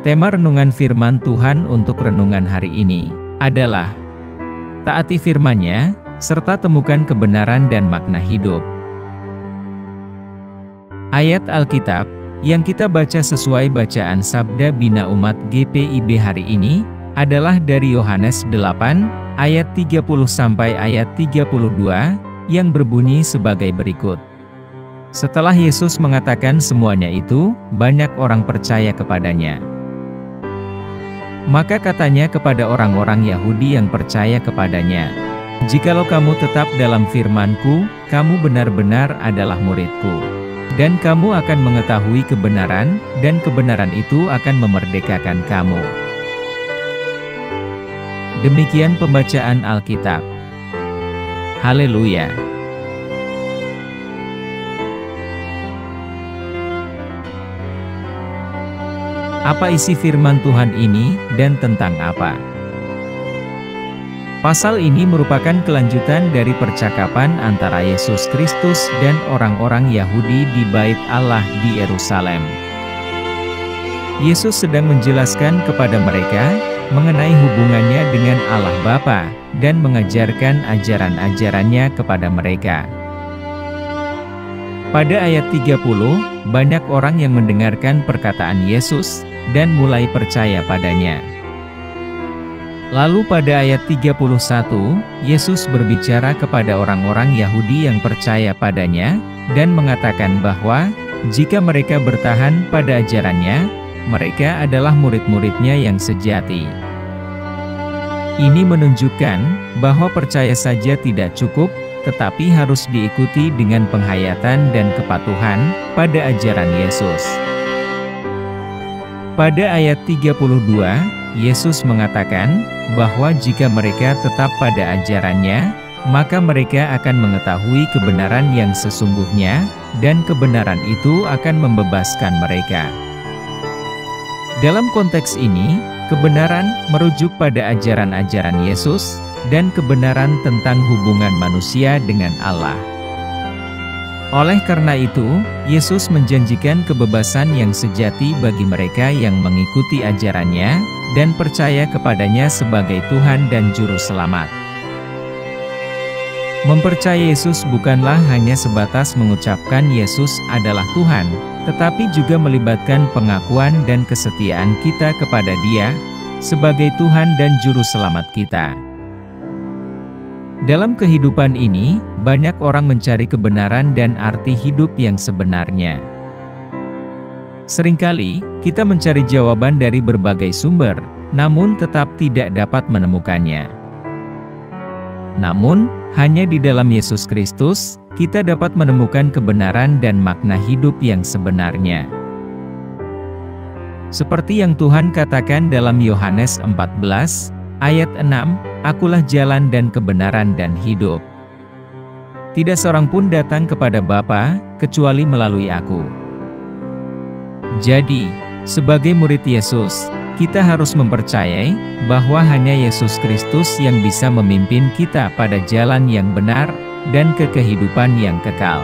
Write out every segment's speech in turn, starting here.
Tema renungan firman Tuhan untuk renungan hari ini adalah taati firman-Nya, serta temukan kebenaran dan makna hidup. Ayat Alkitab yang kita baca sesuai bacaan Sabda Bina Umat GPIB hari ini adalah dari Yohanes 8 ayat 30 sampai ayat 32 yang berbunyi sebagai berikut. Setelah Yesus mengatakan semuanya itu, banyak orang percaya kepadanya. Maka katanya kepada orang-orang Yahudi yang percaya kepadanya, "Jikalau kamu tetap dalam firman-Ku, kamu benar-benar adalah murid-Ku. Dan kamu akan mengetahui kebenaran, dan kebenaran itu akan memerdekakan kamu." Demikian pembacaan Alkitab. Haleluya! Apa isi firman Tuhan ini, dan tentang apa? Pasal ini merupakan kelanjutan dari percakapan antara Yesus Kristus dan orang-orang Yahudi di Bait Allah di Yerusalem. Yesus sedang menjelaskan kepada mereka mengenai hubungannya dengan Allah Bapa, dan mengajarkan ajaran-ajarannya kepada mereka. Pada ayat 30, banyak orang yang mendengarkan perkataan Yesus, dan mulai percaya padanya. Lalu pada ayat 31, Yesus berbicara kepada orang-orang Yahudi yang percaya padanya, dan mengatakan bahwa, jika mereka bertahan pada ajarannya, mereka adalah murid-muridnya yang sejati. Ini menunjukkan bahwa percaya saja tidak cukup, tetapi harus diikuti dengan penghayatan dan kepatuhan pada ajaran Yesus. Pada ayat 32, Yesus mengatakan bahwa jika mereka tetap pada ajarannya, maka mereka akan mengetahui kebenaran yang sesungguhnya, dan kebenaran itu akan membebaskan mereka. Dalam konteks ini, kebenaran merujuk pada ajaran-ajaran Yesus, dan kebenaran tentang hubungan manusia dengan Allah. Oleh karena itu, Yesus menjanjikan kebebasan yang sejati bagi mereka yang mengikuti ajarannya, dan percaya kepadanya sebagai Tuhan dan Juru Selamat. Mempercayai Yesus bukanlah hanya sebatas mengucapkan Yesus adalah Tuhan, tetapi juga melibatkan pengakuan dan kesetiaan kita kepada Dia, sebagai Tuhan dan Juru Selamat kita. Dalam kehidupan ini, banyak orang mencari kebenaran dan arti hidup yang sebenarnya. Seringkali, kita mencari jawaban dari berbagai sumber, namun tetap tidak dapat menemukannya. Namun, hanya di dalam Yesus Kristus, kita dapat menemukan kebenaran dan makna hidup yang sebenarnya. Seperti yang Tuhan katakan dalam Yohanes 14, ayat 6, "Akulah jalan dan kebenaran dan hidup. Tidak seorang pun datang kepada Bapa, kecuali melalui Aku." Jadi, sebagai murid Yesus, kita harus mempercayai bahwa hanya Yesus Kristus yang bisa memimpin kita pada jalan yang benar, dan ke kehidupan yang kekal.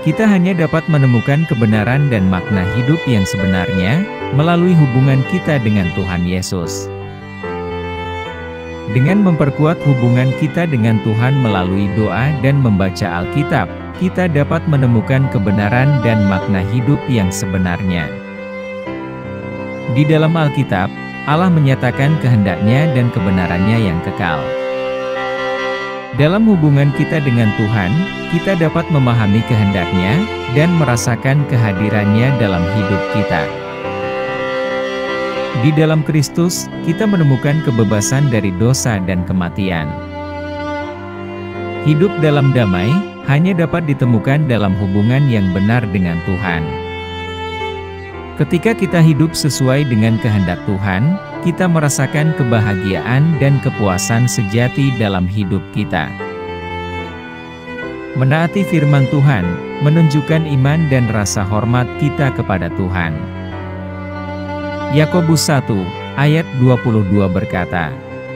Kita hanya dapat menemukan kebenaran dan makna hidup yang sebenarnya, melalui hubungan kita dengan Tuhan Yesus. Dengan memperkuat hubungan kita dengan Tuhan melalui doa dan membaca Alkitab, kita dapat menemukan kebenaran dan makna hidup yang sebenarnya. Di dalam Alkitab, Allah menyatakan kehendak-Nya dan kebenarannya yang kekal. Dalam hubungan kita dengan Tuhan, kita dapat memahami kehendak-Nya, dan merasakan kehadiran-Nya dalam hidup kita. Di dalam Kristus, kita menemukan kebebasan dari dosa dan kematian. Hidup dalam damai hanya dapat ditemukan dalam hubungan yang benar dengan Tuhan. Ketika kita hidup sesuai dengan kehendak Tuhan, kita merasakan kebahagiaan dan kepuasan sejati dalam hidup kita. Menaati firman Tuhan menunjukkan iman dan rasa hormat kita kepada Tuhan. Yakobus 1, ayat 22 berkata,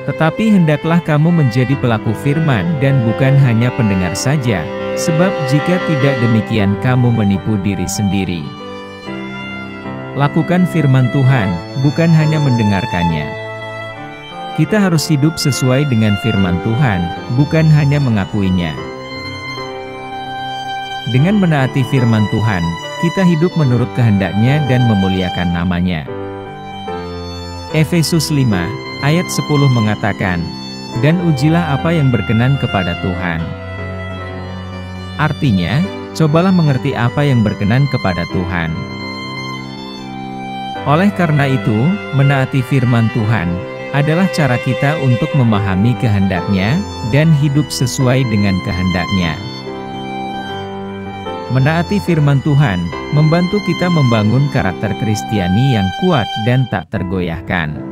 "Tetapi hendaklah kamu menjadi pelaku firman dan bukan hanya pendengar saja, sebab jika tidak demikian kamu menipu diri sendiri." Lakukan firman Tuhan, bukan hanya mendengarkannya. Kita harus hidup sesuai dengan firman Tuhan, bukan hanya mengakuinya. Dengan menaati firman Tuhan, kita hidup menurut kehendak-Nya dan memuliakan nama-Nya. Efesus 5, ayat 10 mengatakan, "Dan ujilah apa yang berkenan kepada Tuhan." Artinya, cobalah mengerti apa yang berkenan kepada Tuhan. Oleh karena itu, menaati firman Tuhan adalah cara kita untuk memahami kehendak-Nya dan hidup sesuai dengan kehendak-Nya. Menaati firman Tuhan membantu kita membangun karakter Kristiani yang kuat dan tak tergoyahkan.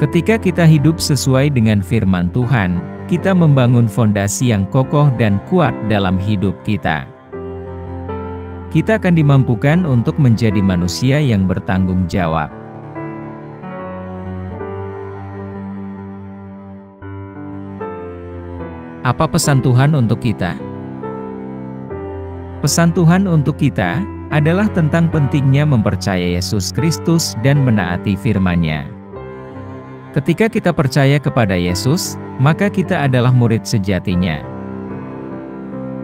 Ketika kita hidup sesuai dengan firman Tuhan, kita membangun fondasi yang kokoh dan kuat dalam hidup kita. Kita akan dimampukan untuk menjadi manusia yang bertanggung jawab. Apa pesan Tuhan untuk kita? Pesan Tuhan untuk kita adalah tentang pentingnya mempercayai Yesus Kristus dan menaati firman-Nya. Ketika kita percaya kepada Yesus, maka kita adalah murid sejatinya.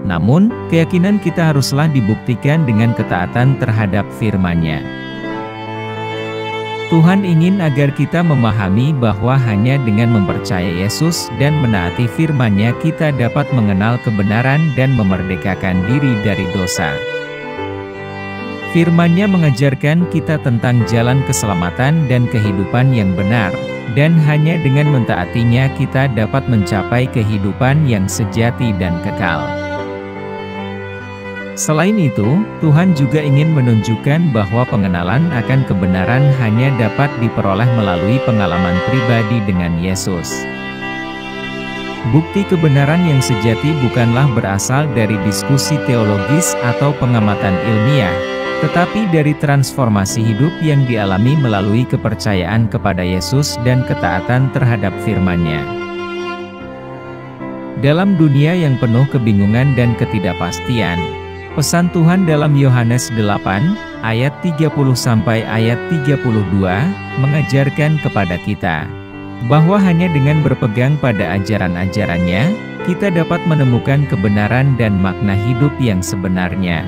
Namun, keyakinan kita haruslah dibuktikan dengan ketaatan terhadap firman-Nya. Tuhan ingin agar kita memahami bahwa hanya dengan mempercayai Yesus dan menaati firman-Nya kita dapat mengenal kebenaran dan memerdekakan diri dari dosa. Firman-Nya mengajarkan kita tentang jalan keselamatan dan kehidupan yang benar, dan hanya dengan mentaatinya kita dapat mencapai kehidupan yang sejati dan kekal. Selain itu, Tuhan juga ingin menunjukkan bahwa pengenalan akan kebenaran hanya dapat diperoleh melalui pengalaman pribadi dengan Yesus. Bukti kebenaran yang sejati bukanlah berasal dari diskusi teologis atau pengamatan ilmiah, tetapi dari transformasi hidup yang dialami melalui kepercayaan kepada Yesus dan ketaatan terhadap firman-Nya. Dalam dunia yang penuh kebingungan dan ketidakpastian, pesan Tuhan dalam Yohanes 8, ayat 30 sampai ayat 32, mengajarkan kepada kita bahwa hanya dengan berpegang pada ajaran-ajarannya, kita dapat menemukan kebenaran dan makna hidup yang sebenarnya,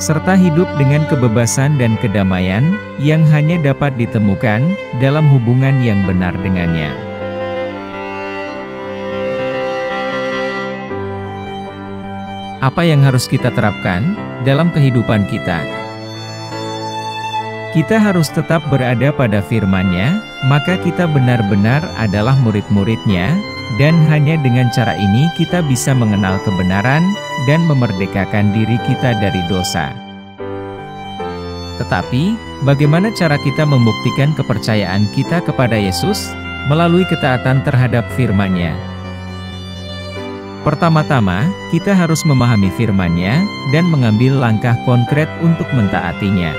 serta hidup dengan kebebasan dan kedamaian yang hanya dapat ditemukan dalam hubungan yang benar dengannya. Apa yang harus kita terapkan dalam kehidupan kita? Kita harus tetap berada pada firman-Nya, maka kita benar-benar adalah murid-murid-Nya, dan hanya dengan cara ini kita bisa mengenal kebenaran dan memerdekakan diri kita dari dosa. Tetapi, bagaimana cara kita membuktikan kepercayaan kita kepada Yesus? Melalui ketaatan terhadap firman-Nya. Pertama-tama, kita harus memahami firman-Nya dan mengambil langkah konkret untuk mentaatinya.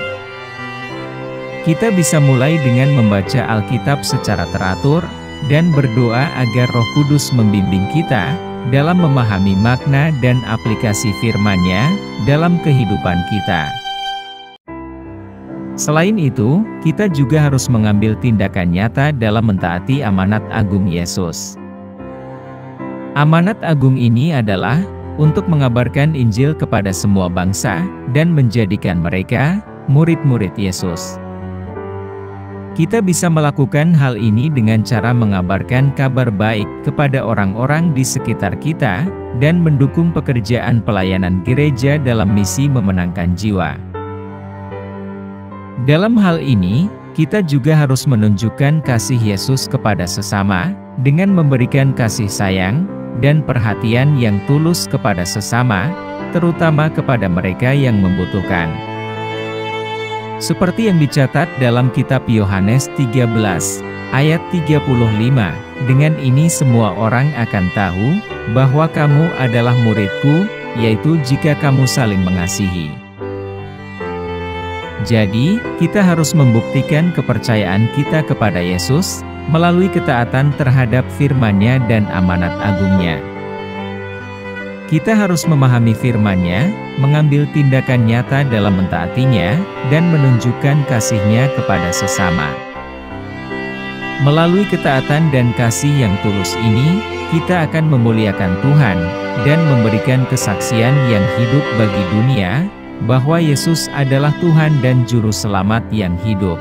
Kita bisa mulai dengan membaca Alkitab secara teratur dan berdoa agar Roh Kudus membimbing kita dalam memahami makna dan aplikasi firman-Nya dalam kehidupan kita. Selain itu, kita juga harus mengambil tindakan nyata dalam mentaati amanat agung Yesus. Amanat agung ini adalah untuk mengabarkan Injil kepada semua bangsa dan menjadikan mereka murid-murid Yesus. Kita bisa melakukan hal ini dengan cara mengabarkan kabar baik kepada orang-orang di sekitar kita dan mendukung pekerjaan pelayanan gereja dalam misi memenangkan jiwa. Dalam hal ini, kita juga harus menunjukkan kasih Yesus kepada sesama dengan memberikan kasih sayang dan perhatian yang tulus kepada sesama, terutama kepada mereka yang membutuhkan. Seperti yang dicatat dalam kitab Yohanes 13, ayat 35, "Dengan ini semua orang akan tahu bahwa kamu adalah murid-Ku, yaitu jika kamu saling mengasihi." Jadi, kita harus membuktikan kepercayaan kita kepada Yesus melalui ketaatan terhadap firman-Nya dan amanat agungnya. Kita harus memahami firman-Nya, mengambil tindakan nyata dalam mentaatinya, dan menunjukkan kasih-Nya kepada sesama. Melalui ketaatan dan kasih yang tulus ini, kita akan memuliakan Tuhan, dan memberikan kesaksian yang hidup bagi dunia, bahwa Yesus adalah Tuhan dan Juru Selamat yang hidup.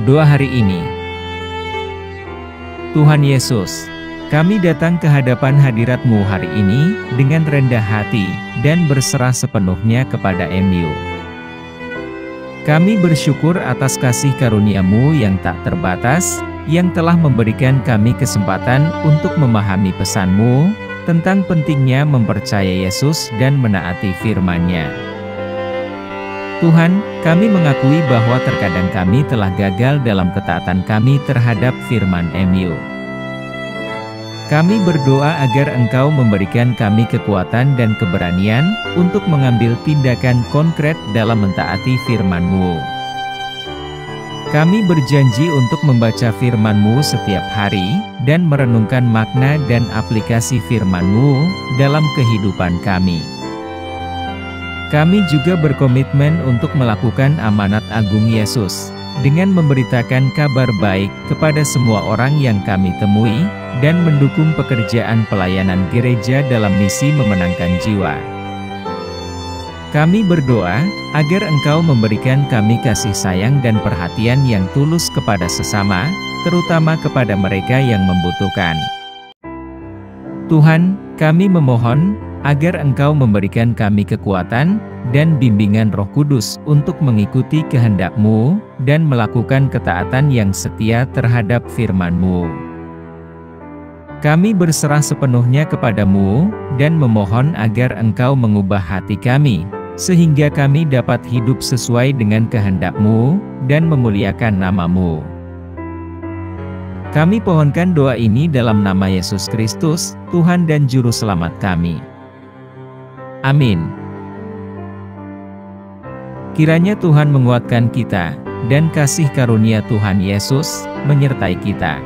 Doa hari ini. Tuhan Yesus, kami datang ke hadapan hadirat-Mu hari ini, dengan rendah hati, dan berserah sepenuhnya kepada MU. Kami bersyukur atas kasih karunia-Mu yang tak terbatas, yang telah memberikan kami kesempatan untuk memahami pesan-Mu, tentang pentingnya mempercayai Yesus dan menaati firman-Nya. Tuhan, kami mengakui bahwa terkadang kami telah gagal dalam ketaatan kami terhadap firman MU. Kami berdoa agar Engkau memberikan kami kekuatan dan keberanian untuk mengambil tindakan konkret dalam mentaati firman-Mu. Kami berjanji untuk membaca firman-Mu setiap hari, dan merenungkan makna dan aplikasi firman-Mu dalam kehidupan kami. Kami juga berkomitmen untuk melakukan amanat agung Yesus, dengan memberitakan kabar baik kepada semua orang yang kami temui, dan mendukung pekerjaan pelayanan gereja dalam misi memenangkan jiwa. Kami berdoa, agar Engkau memberikan kami kasih sayang dan perhatian yang tulus kepada sesama, terutama kepada mereka yang membutuhkan. Tuhan, kami memohon, agar Engkau memberikan kami kekuatan, dan bimbingan Roh Kudus untuk mengikuti kehendak-Mu, dan melakukan ketaatan yang setia terhadap firman-Mu. Kami berserah sepenuhnya kepada-Mu, dan memohon agar Engkau mengubah hati kami, sehingga kami dapat hidup sesuai dengan kehendak-Mu, dan memuliakan nama-Mu. Kami pohonkan doa ini dalam nama Yesus Kristus, Tuhan dan Juru Selamat kami. Amin. Kiranya Tuhan menguatkan kita, dan kasih karunia Tuhan Yesus menyertai kita.